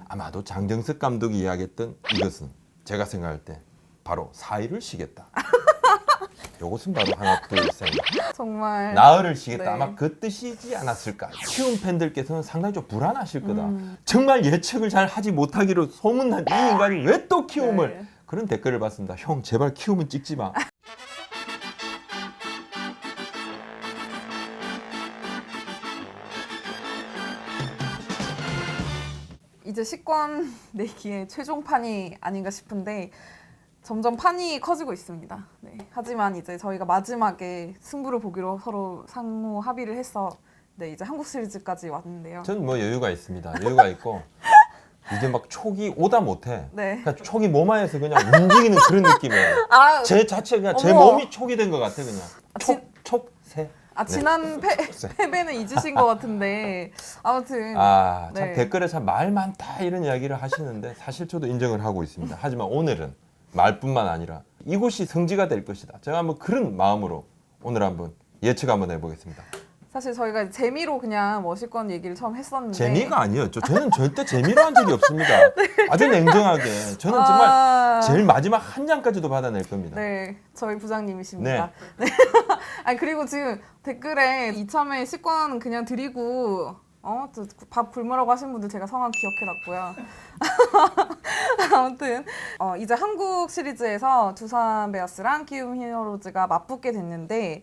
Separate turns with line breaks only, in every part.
아마도 장정석 감독이 이야기했던 이것은 제가 생각할 때 바로 사의를 쉬겠다. 요것은 바로 하나 둘셋
정말
나흘을 쉬겠다.
네.
아마 그 뜻이지 않았을까. 키움 팬들께서는 상당히 좀 불안하실 거다. 정말 예측을 잘 하지 못하기로 소문난 이 인간이 왜 또 키움을
네.
그런 댓글을 봤습니다. 형 제발 키움은 찍지 마.
이제 식권 내기의 최종판이 아닌가 싶은데 점점 판이 커지고 있습니다. 네. 하지만 이제 저희가 마지막에 승부를 보기로 서로 상호 합의를 해서 네, 이제 한국 시리즈까지 왔는데요.
저는 뭐 여유가 있습니다. 여유가 있고 이제 막 촉이 오다 못해.
네.
그러니까 촉이 몸안에서 그냥 움직이는 그런 느낌이에요.
아,
제 자체 그냥 제
어머.
몸이 촉이 된 것 같아 그냥. 촉새.
지난 패배는 잊으신 것 같은데 아무튼
아, 참
네.
댓글에 참 말 많다 이런 이야기를 하시는데 사실 저도 인정을 하고 있습니다. 하지만 오늘은 말뿐만 아니라 이곳이 성지가 될 것이다. 제가 한번 그런 마음으로 오늘 한번 예측 한번 해보겠습니다.
사실 저희가 재미로 그냥 머시권 얘기를 처음 했었는데
재미가 아니에요. 저는 절대 재미로 한 적이 없습니다. 아주 냉정하게. 저는 정말
아,
제일 마지막 한 장까지도 받아낼 겁니다.
네, 저희 부장님이십니다.
네.
아니 그리고 지금 댓글에 이참에 식권 그냥 드리고 밥 굶으라고 하신 분들 제가 성함 기억해놨고요. 아무튼 이제 한국 시리즈에서 두산 베어스랑 키움 히어로즈가 맞붙게 됐는데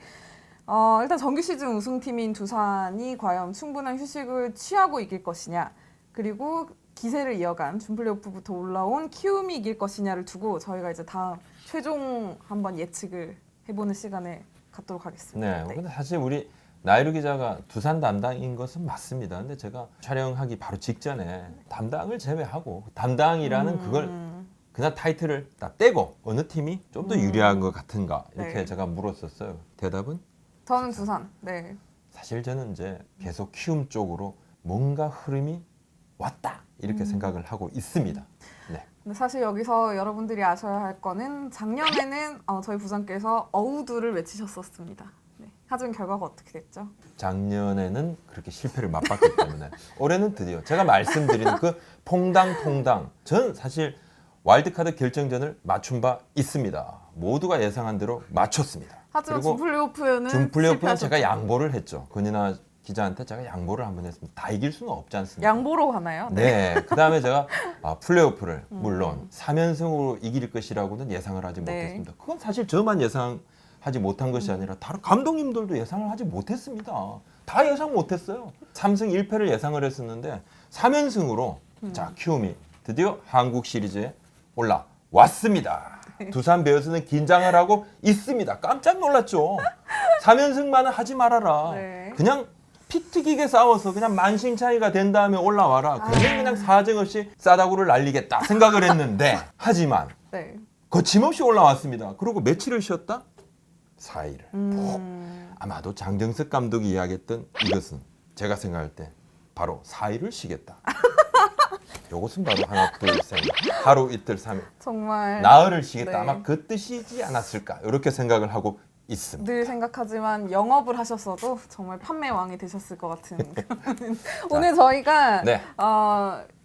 일단 정규 시즌 우승팀인 두산이 과연 충분한 휴식을 취하고 이길 것이냐, 그리고 기세를 이어간 준플레이오프부터 올라온 키움이 이길 것이냐를 두고 저희가 이제 다음 최종 한번 예측을 해보는 시간을 갖도록 하겠습니다.
네. 근데 사실 우리 나이루 기자가 두산 담당인 것은 맞습니다. 근데 제가 촬영하기 바로 직전에 담당을 제외하고 담당이라는 그걸 그냥 타이틀을 딱 떼고 어느 팀이 좀 더 유리한 것 같은가 이렇게
네.
제가 물었었어요. 대답은
저는 두산. 네.
사실 저는 이제 계속 키움 쪽으로 뭔가 흐름이 왔다 이렇게 생각을 하고 있습니다. 네.
근데 사실 여기서 여러분들이 아셔야 할 거는 작년에는 저희 부장께서 어우두를 외치셨었습니다. 네. 하지만 결과가 어떻게 됐죠?
작년에는 그렇게 실패를 맛봤기 때문에 올해는 드디어 제가 말씀드린 그 퐁당퐁당 전 사실 와일드카드 결정전을 맞춘 바 있습니다. 모두가 예상한 대로 맞췄습니다.
하지만
그리고
준플레이오프는
준플레이오프는 제가
실패하셨죠.
양보를 했죠. 권인아 기자한테 제가 양보를 한번 했습니다. 다 이길 수는 없지 않습니까?
양보로 가나요?
네. 그다음에 제가 플레이오프를 물론 3연승으로 이길 것이라고는 예상을 하지
네.
못했습니다. 그건 사실 저만 예상하지 못한 것이 아니라 다른 감독님들도 예상을 하지 못했습니다. 다 예상 못했어요. 3승 1패를 예상을 했었는데 3연승으로 자 키움이 드디어 한국 시리즈에 올라왔습니다. 두산 베어스는 긴장을 하고 있습니다. 깜짝 놀랐죠. 3연승만은 하지 말아라.
네.
그냥 피 튀기게 싸워서 그냥 만신 차이가 된 다음에 올라와라. 그냥 사정 없이 싸다구를 날리겠다 생각을 했는데 하지만
네.
거침없이 올라왔습니다. 그리고 며칠을 쉬었다? 4일을.
음,
아마도 장정석 감독이 이야기했던 이것은 제가 생각할 때 바로 4일을 쉬겠다. 요것은 바로 하나 둘셋 하루 이틀 3일
정말
나흘을 쉬겠다.
네.
아마 그 뜻이지 않았을까 이렇게 생각을 하고 있습니다.
늘 생각하지만 영업을 하셨어도 정말 판매 왕이 되셨을 것 같은 오늘 저희가
네.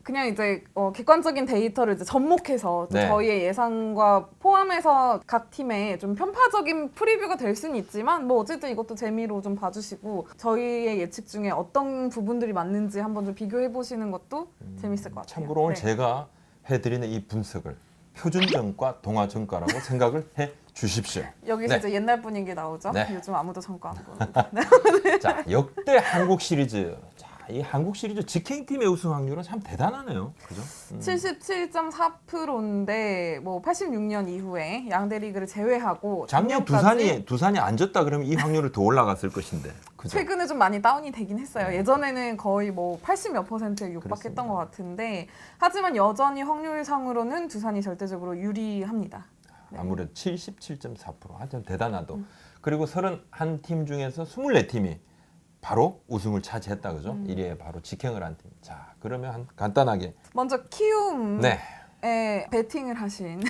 그냥 이제 객관적인 데이터를 이제 접목해서 좀
네.
저희의 예상과 포함해서 각 팀의 좀 편파적인 프리뷰가 될 수는 있지만 뭐 어쨌든 이것도 재미로 좀 봐주시고 저희의 예측 중에 어떤 부분들이 맞는지 한번 좀 비교해 보시는 것도 재밌을 것 같아요.
참고로 오늘
네.
제가 해드리는 이 분석을 표준정과 동화정가라고 생각을 해 주십시오.
여기서
네.
이제 옛날 분위기 나오죠.
네.
요즘 아무도 정과 안 보는데.
자, 역대 한국 시리즈. 자, 이 한국 시리즈 직행팀의 우승 확률은 참 대단하네요. 그죠?
77.4%인데 뭐 86년 이후에 양대 리그를 제외하고
작년
작년까지
두산이 안 졌다 그러면 이 확률을 더 올라갔을 것인데. 그죠?
최근에 좀 많이 다운이 되긴 했어요.
네.
예전에는 거의 뭐 80몇 %에 육박했던
그렇습니다.
것 같은데 하지만 여전히 확률상으로는 두산이 절대적으로 유리합니다. 네.
아무래도 77.4% 하여튼 대단하도. 그리고 31팀 중에서 24팀이 바로 우승을 차지했다 그죠? 1위에 바로 직행을 한 팀. 자, 그러면 간단하게
먼저 키움에
네.
배팅을 하신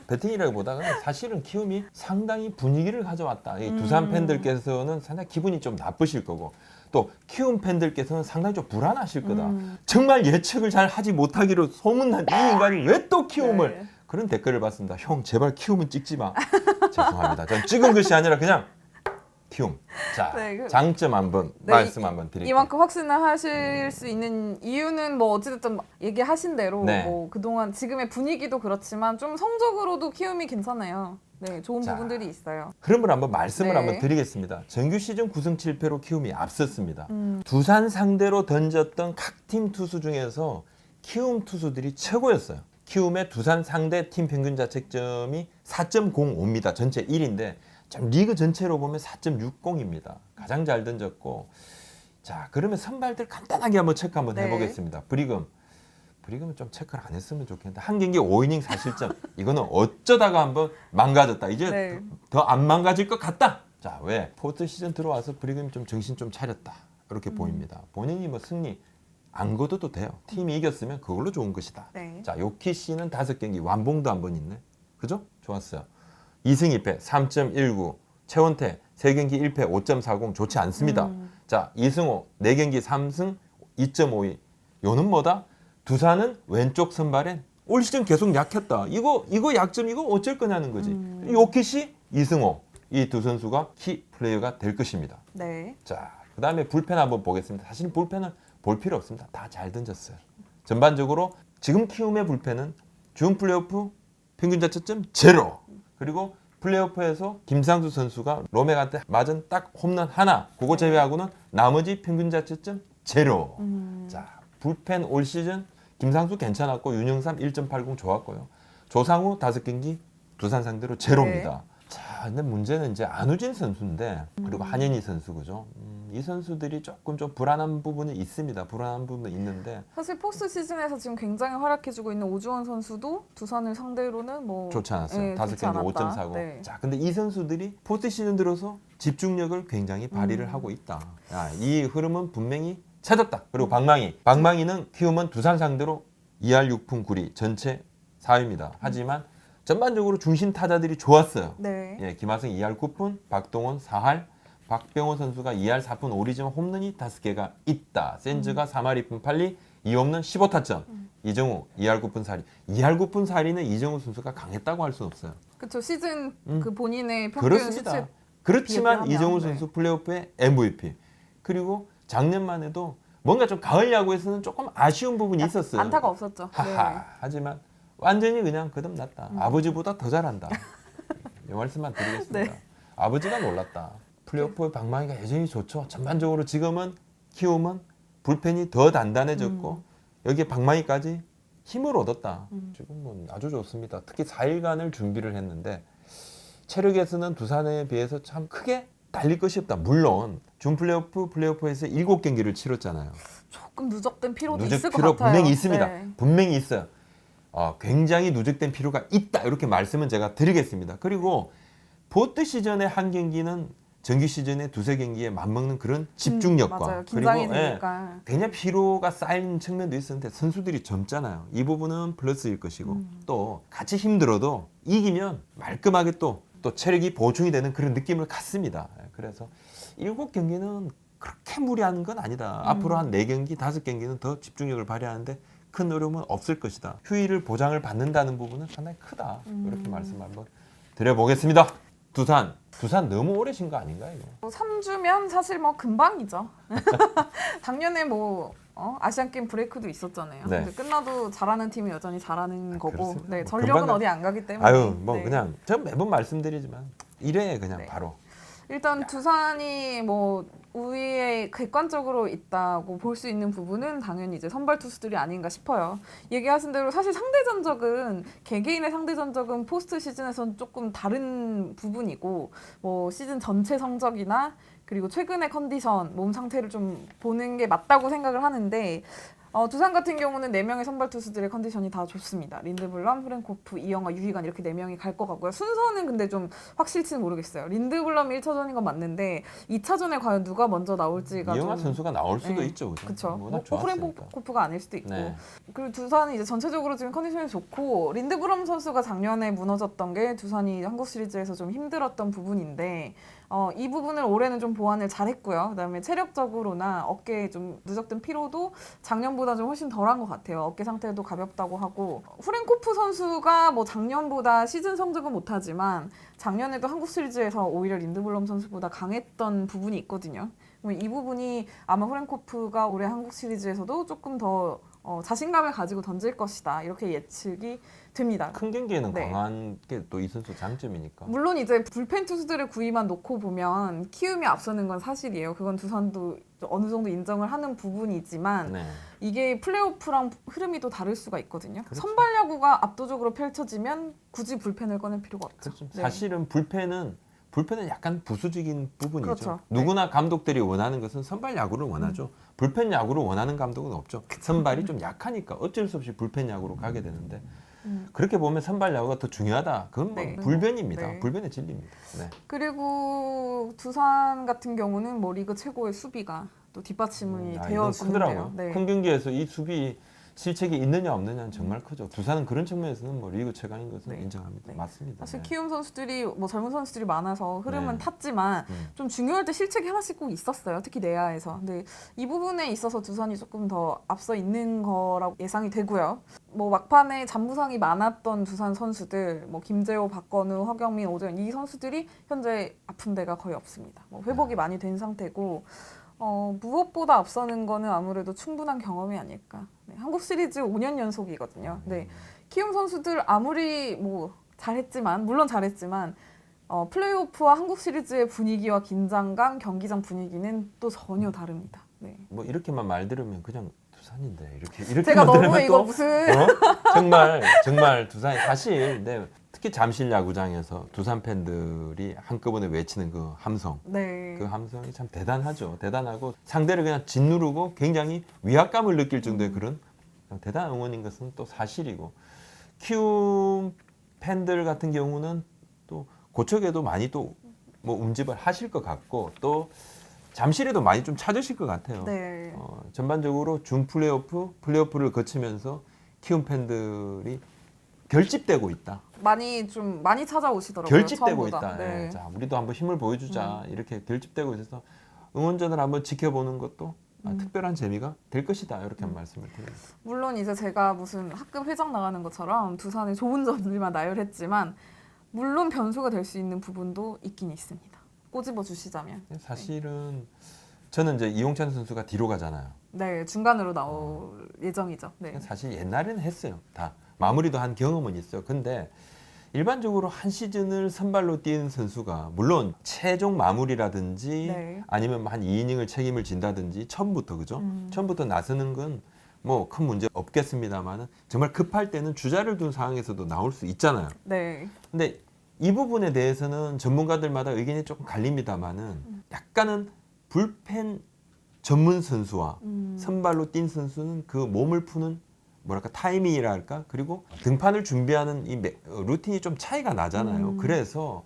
배팅이라기보다는 사실은 키움이 상당히 분위기를 가져왔다. 이 두산 팬들께서는 상당히 기분이 좀 나쁘실 거고 또 키움 팬들께서는 상당히 좀 불안하실 거다. 정말 예측을 잘 하지 못하기로 소문난 이 인간이 왜 또 키움을
네.
그런 댓글을 봤습니다. 형 제발 키움은 찍지 마. 죄송합니다. 전 찍은 것이 아니라 그냥 키움. 자,
네,
장점 한번 말씀 한번 드릴게요.
이만큼 확신을 하실 수 있는 이유는 뭐 어찌됐든 얘기하신 대로
네.
뭐 그동안 지금의 분위기도 그렇지만 좀 성적으로도 키움이 괜찮아요. 네, 좋은
자,
부분들이 있어요.
흐름을 한번 말씀을
네.
한번 드리겠습니다. 정규 시즌 9승 7패로 키움이 앞섰습니다. 두산 상대로 던졌던 각 팀 투수 중에서 키움 투수들이 최고였어요. 키움의 두산 상대 팀 평균 자책점이 4.05입니다. 전체 1인데 참 리그 전체로 보면 4.60입니다. 가장 잘 던졌고 자 그러면 선발들 간단하게 한번 체크 한번
네.
해보겠습니다. 브리금은 좀 체크를 안 했으면 좋겠는데 한 경기 5이닝 4실점 이거는 어쩌다가 한번 망가졌다. 이제
네.
더 안 망가질 것 같다. 자 왜? 포스트 시즌 들어와서 브리금이 좀 정신 좀 차렸다. 이렇게 보입니다. 본인이 뭐 승리 안 거둬도 돼요. 팀이 이겼으면 그걸로 좋은 것이다.
네.
자 요키씨는 5경기 완봉도 한 번 있네. 그죠? 좋았어요. 2승 2패 3.19 최원태 3경기 1패 5.40 좋지 않습니다. 자 이승호 4경기 3승 2.52 요는 뭐다? 두산은 왼쪽 선발엔 올 시즌 계속 약했다. 이거 약점 이거 어쩔 거냐는 거지. 요키시 이승호 이 두 선수가 키 플레이어가 될 것입니다.
네.
자 그다음에 불펜 한번 보겠습니다. 사실 불펜은 볼 필요 없습니다. 다 잘 던졌어요. 전반적으로 지금 키움의 불펜은 준 플레이오프 평균 자책점 제로. 그리고 플레이오프에서 김상수 선수가 로맥한테 맞은 딱 홈런 하나. 그거 제외하고는 나머지 평균 자책점 제로. 자 불펜 올 시즌 김상수 괜찮았고 윤영삼 1.80 좋았고요. 조상우 5경기 두산 상대로 제로입니다. 자, 근데 문제는 이제 안우진 선수인데 그리고 한현희 선수 그죠? 이 선수들이 조금 좀 불안한 부분이 있습니다. 불안한 부분이 있는데
사실 포스트 시즌에서 지금 굉장히 활약해주고 있는 오주원 선수도 두산을 상대로는 뭐
좋지 않았어요.
네,
5경기
않았다.
5.49.
네.
자, 근데 이 선수들이 포스트 시즌 들어서 집중력을 굉장히 발휘를 하고 있다. 야, 이 흐름은 분명히 찾았다. 그리고 방망이는 키움은 두산 상대로 2할 6푼 9리 전체 4위입니다. 하지만 전반적으로 중심 타자들이 좋았어요.
네.
예, 김하성 2할 9푼, 박동원 4할, 박병호 선수가 2할 4푼 5리지만 홈런이 5개가 있다. 센즈가 3할 2푼 8리, 2홈런 15타점. 이정우 2할 9푼 4리. 2할 9푼 4리는 이정우 선수가 강했다고 할 수는 없어요.
그렇죠. 시즌 그 본인의 평균
그렇습니다.
수치
그렇지만
비교하면,
이정우
네.
선수 플레이오프의 MVP. 그리고 작년만 해도 뭔가 좀 가을 야구에서는 조금 아쉬운 부분이 있었어요.
안타가 없었죠.
하하.
네.
하지만 완전히 그냥 거듭났다. 아버지보다 더 잘한다. 이 말씀만 드리겠습니다.
네.
아버지가 놀랐다. 플레이오프 방망이가 여전히 좋죠. 전반적으로 지금은 키움은 불펜이 더 단단해졌고 여기에 방망이까지 힘을 얻었다. 지금은 아주 좋습니다. 특히 4일간을 준비를 했는데 체력에서는 두산에 비해서 참 크게 달릴 것이 없다. 물론 준 플레이오프에서 7경기를 치렀잖아요.
조금 누적된 피로도
누적
있을 것
피로
같아요.
분명히 있습니다.
네.
분명히 있어요. 굉장히 누적된 피로가 있다. 이렇게 말씀은 제가 드리겠습니다. 그리고 포스트 시즌의 한 경기는 정규 시즌의 2-3경기에 맞먹는 그런 집중력과
맞아요. 긴장이
그리고
되니까.
굉장히 피로가 쌓이는 측면도 있었는데 선수들이 젊잖아요. 이 부분은 플러스일 것이고 또 같이 힘들어도 이기면 말끔하게 또 체력이 보충이 되는 그런 느낌을 갖습니다. 그래서 7경기는 그렇게 무리한 건 아니다. 앞으로 한 4경기, 5경기는 더 집중력을 발휘하는데 큰 어려움은 없을 것이다. 휴일을 보장을 받는다는 부분은 상당히 크다. 이렇게 말씀 한번 드려보겠습니다. 두산 너무 오래 쉰 거 아닌가요? 이거?
3주면 사실 뭐 금방이죠. 작년에 뭐 아시안 게임 브레이크도 있었잖아요.
네.
근데 끝나도 잘하는 팀이 여전히 잘하는 거고,
그렇습니다.
네,
뭐
전력은
금방
어디 안 가기 때문에.
아유 뭐
네.
그냥 제가 매번 말씀드리지만 이래 그냥
네.
바로
일단 두산이 뭐 우위에 객관적으로 있다고 볼 수 있는 부분은 당연히 이제 선발 투수들이 아닌가 싶어요. 얘기하신 대로 사실 상대 전적은 개개인의 상대 전적은 포스트 시즌에선 조금 다른 부분이고 뭐 시즌 전체 성적이나 그리고 최근의 컨디션, 몸 상태를 좀 보는 게 맞다고 생각을 하는데 두산 같은 경우는 4명의 선발 투수들의 컨디션이 다 좋습니다. 린드블럼, 프랭코프, 이영하, 유희관 이렇게 4명이 갈 것 같고요. 순서는 근데 좀 확실치는 모르겠어요. 린드블럼이 1차전인 건 맞는데 2차전에 과연 누가 먼저 나올지가
이영하
좀
선수가 나올 수도
네.
있죠.
그렇죠.
워낙
뭐
좋았으니까.
프랭코프가 아닐 수도 있고.
네.
그리고 두산은 이제 전체적으로 지금 컨디션이 좋고 린드블럼 선수가 작년에 무너졌던 게 두산이 한국 시리즈에서 좀 힘들었던 부분인데 이 부분을 올해는 좀 보완을 잘했고요. 그다음에 체력적으로나 어깨에 좀 누적된 피로도 작년보다 좀 훨씬 덜한 것 같아요. 어깨 상태도 가볍다고 하고 후렌코프 선수가 뭐 작년보다 시즌 성적은 못하지만 작년에도 한국 시리즈에서 오히려 린드블럼 선수보다 강했던 부분이 있거든요. 이 부분이 아마 후렌코프가 올해 한국 시리즈에서도 조금 더 자신감을 가지고 던질 것이다. 이렇게 예측이 됩니다.
큰 경기에는
네.
강한 게 또 이 선수 장점이니까.
물론 이제 불펜 투수들의 구위만 놓고 보면 키움이 앞서는 건 사실이에요. 그건 두산도 어느 정도 인정을 하는 부분이지만
네.
이게 플레이오프랑 흐름이 또 다를 수가 있거든요.
그렇죠.
선발 야구가 압도적으로 펼쳐지면 굳이 불펜을 꺼낼 필요가 없죠.
그렇죠.
네.
사실은 불펜은 약간 부수적인 부분이죠.
그렇죠.
누구나 감독들이 원하는 것은 선발 야구를 원하죠. 불펜 야구를 원하는 감독은 없죠. 선발이 좀 약하니까 어쩔 수 없이 불펜 야구로 가게 되는데 그렇게 보면 선발 야구가 더 중요하다. 그건 뭐
네.
불변입니다.
네.
불변의 진리입니다. 네.
그리고 두산 같은 경우는 뭐 리그 최고의 수비가 또 뒷받침이
이건
되어주는데요.
크더라고요.
네.
큰 경기에서 이 수비 실책이 있느냐 없느냐는 정말 크죠. 두산은 그런 측면에서는 뭐 리그 최강인 것은
네.
인정합니다.
네.
맞습니다.
사실
네.
키움 선수들이 뭐 젊은 선수들이 많아서 흐름은
네.
탔지만
음.
좀 중요할 때 실책이 하나씩 꼭 있었어요. 특히 내야에서. 근데 이 부분에 있어서 두산이 조금 더 앞서 있는 거라고 예상이 되고요. 뭐 막판에 잔부상이 많았던 두산 선수들, 뭐 김재호, 박건우, 허경민, 오재현 이 선수들이 현재 아픈 데가 거의 없습니다. 뭐 회복이 많이 된 상태고 무엇보다 앞서는 거는 아무래도 충분한 경험이 아닐까. 네, 한국 시리즈 5년 연속이거든요. 네, 키움 선수들 아무리 뭐 잘했지만 물론 잘했지만 플레이오프와 한국 시리즈의 분위기와 긴장감, 경기장 분위기는 또 전혀 다릅니다. 네.
뭐 이렇게만 말 들으면 그냥 두산인데 이렇게
제가 너무
들으면
이거
또
무슨
정말 두산이 사실 특히 잠실 야구장에서 두산 팬들이 한꺼번에 외치는 그 함성.
네.
그 함성이 참 대단하죠. 대단하고 상대를 그냥 짓누르고 굉장히 위압감을 느낄 정도의 그런 대단한 응원인 것은 또 사실이고 키움 팬들 같은 경우는 또 고척에도 많이 또 뭐 운집을 하실 것 같고 또 잠실에도 많이 좀 찾으실 것 같아요.
네.
전반적으로 준 플레이오프를 거치면서 키움 팬들이 결집되고 있다.
많이 찾아오시더라고요.
결집되고
처음보다.
있다.
네.
예, 자, 우리도 한번 힘을 보여주자. 이렇게 결집되고 있어서 응원전을 한번 지켜보는 것도 특별한 재미가 될 것이다. 이렇게 말씀을 드립니다.
물론 이제 제가 무슨 학급 회장 나가는 것처럼 두산의 좋은 점들만 나열했지만 물론 변수가 될 수 있는 부분도 있긴 있습니다. 꼬집어 주시자면.
사실은 저는 이제 이용찬 선수가 뒤로 가잖아요.
네, 중간으로 나올 예정이죠. 네.
사실 옛날에는 했어요. 다 마무리도 한 경험은 있어요. 근데 일반적으로 한 시즌을 선발로 뛴 선수가 물론 최종 마무리라든지
네.
아니면 한 2이닝을 책임을 진다든지 처음부터 그죠? 처음부터 나서는 건 뭐 큰 문제 없겠습니다만은 정말 급할 때는 주자를 둔 상황에서도 나올 수 있잖아요.
네.
근데 이 부분에 대해서는 전문가들마다 의견이 조금 갈립니다만은 약간은 불펜 전문 선수와 선발로 뛴 선수는 그 몸을 푸는 뭐랄까 타이밍이랄까 그리고 등판을 준비하는 이 루틴이 좀 차이가 나잖아요. 그래서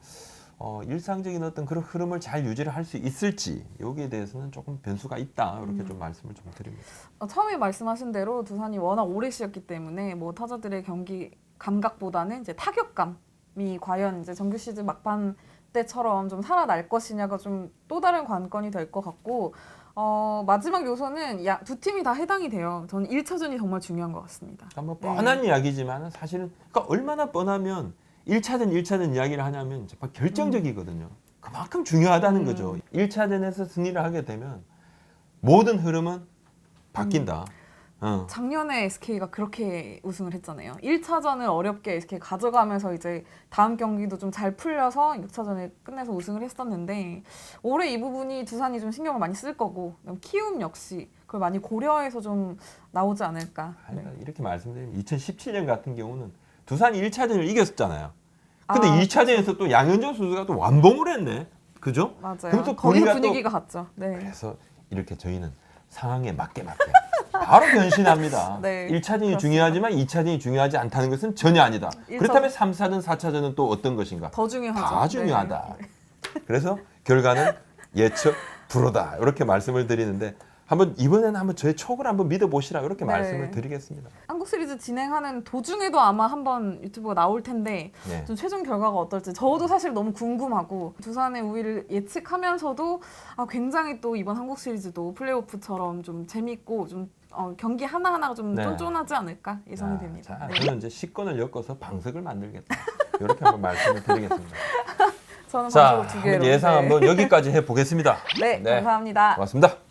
일상적인 어떤 그런 흐름을 잘 유지를 할 수 있을지 여기에 대해서는 조금 변수가 있다 이렇게 좀 말씀을 좀 드립니다.
처음에 말씀하신 대로 두산이 워낙 오래 쉬었기 때문에 뭐 타자들의 경기 감각보다는 이제 타격감이 과연 이제 정규 시즌 막판 때처럼 좀 살아날 것이냐가 좀 또 다른 관건이 될 것 같고 마지막 요소는 두 팀이 다 해당이 돼요. 저는 1차전이 정말 중요한 것 같습니다.
그러니까 뭐 뻔한 이야기지만 사실은 그러니까 얼마나 뻔하면 1차전 이야기를 하냐면 정말 결정적이거든요. 그만큼 중요하다는 거죠. 1차전에서 승리를 하게 되면 모든 흐름은 바뀐다.
작년에 SK가 그렇게 우승을 했잖아요. 1차전을 어렵게 SK 가져가면서 이제 다음 경기도 좀 잘 풀려서 6차전에 끝내서 우승을 했었는데 올해 이 부분이 두산이 좀 신경을 많이 쓸 거고 키움 역시 그걸 많이 고려해서 좀 나오지 않을까.
그러니까 이렇게 말씀드리면 2017년 같은 경우는 두산이 1차전을 이겼었잖아요. 근데
아,
2차전에서 또 양현종 선수가 또 완봉을 했네. 그죠?
맞아요.
그럼 또
거기서 분위기가 갔죠. 네.
그래서 이렇게 저희는 상황에 맞게 바로 변신합니다.
네,
1차전이
그렇습니다.
중요하지만 2차전이 중요하지 않다는 것은 전혀 아니다.
1차전.
그렇다면 3차전, 4차전은 또 어떤 것인가?
더 중요하죠.
다 중요하다. 그래서 결과는 예측 불허다. 이렇게 말씀을 드리는데 한번 이번에는 한번 저의 촉을 한번 믿어보시라 이렇게
네.
말씀을 드리겠습니다.
한국 시리즈 진행하는 도중에도 아마 한번 유튜브가 나올 텐데
네.
좀 최종 결과가 어떨지 저도 사실 너무 궁금하고 두산의 우위를 예측하면서도 굉장히 또 이번 한국 시리즈도 플레이오프처럼 좀 재밌고 좀 경기 하나하나가 좀
네.
쫀쫀하지 않을까 예상이
자,
됩니다.
자,
네.
저는 이제 식권을 엮어서 방석을 만들겠다. 이렇게 한번 말씀을 드리겠습니다.
저는
자,
방송 두 개로.
한번 예상
네.
한번 여기까지 해보겠습니다.
네,
네.
감사합니다.
고맙습니다.